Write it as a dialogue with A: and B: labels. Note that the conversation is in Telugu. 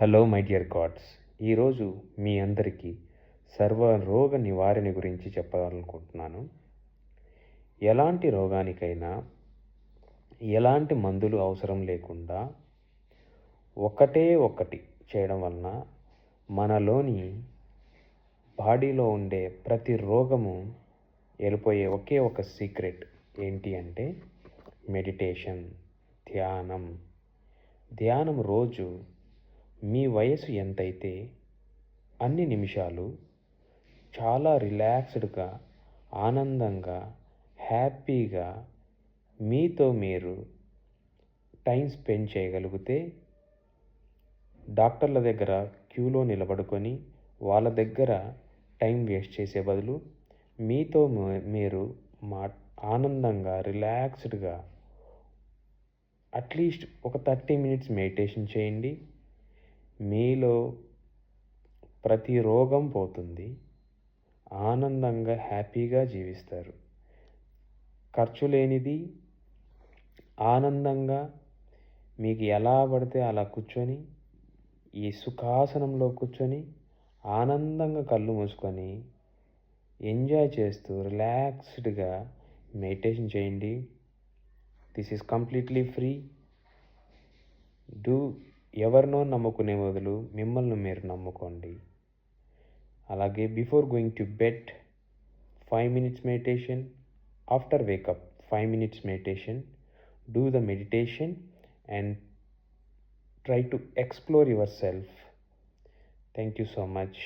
A: Hello my dear God's. ఈరోజు మీ అందరికీ సర్వరోగ నివారణ గురించి చెప్పాలనుకుంటున్నాను. ఎలాంటి రోగానికైనా ఎలాంటి మందులు అవసరం లేకుండా ఒకటి చేయడం వలన మనలోని బాడీలో ఉండే ప్రతి రోగము వెళ్ళిపోయే ఒకే ఒక సీక్రెట్ ఏంటి అంటే మెడిటేషన్, ధ్యానం. ధ్యానం రోజు మీ వయసు ఎంతైతే అన్ని నిమిషాలు చాలా రిలాక్స్డ్గా, ఆనందంగా, హ్యాపీగా మీతో మీరు టైం స్పెండ్ చేయగలిగితే, డాక్టర్ల దగ్గర క్యూలో నిలబడుకొని వాళ్ళ దగ్గర టైం వేస్ట్ చేసే బదులు మీతో మీరు ఆనందంగా, రిలాక్స్డ్గా అట్లీస్ట్ ఒక 30 మినిట్స్ మెడిటేషన్ చేయండి. మీలో ప్రతి రోగం పోతుంది. ఆనందంగా, హ్యాపీగా జీవిస్తారు. ఖర్చు లేనిది, ఆనందంగా మీకు ఎలా పడితే అలా కూర్చొని, ఈ సుఖాసనంలో కూర్చొని ఆనందంగా కళ్ళు మూసుకొని ఎంజాయ్ చేస్తూ రిలాక్స్డ్గా మెడిటేషన్ చేయండి. This is completely free. ఎవరినో నమ్ముకునే బదులు మిమ్మల్ని మీరు నమ్ముకోండి. అలాగే before going to bed 5 minutes meditation, after wake up 5 minutes meditation. Do the meditation and try to explore yourself. Thank you so much.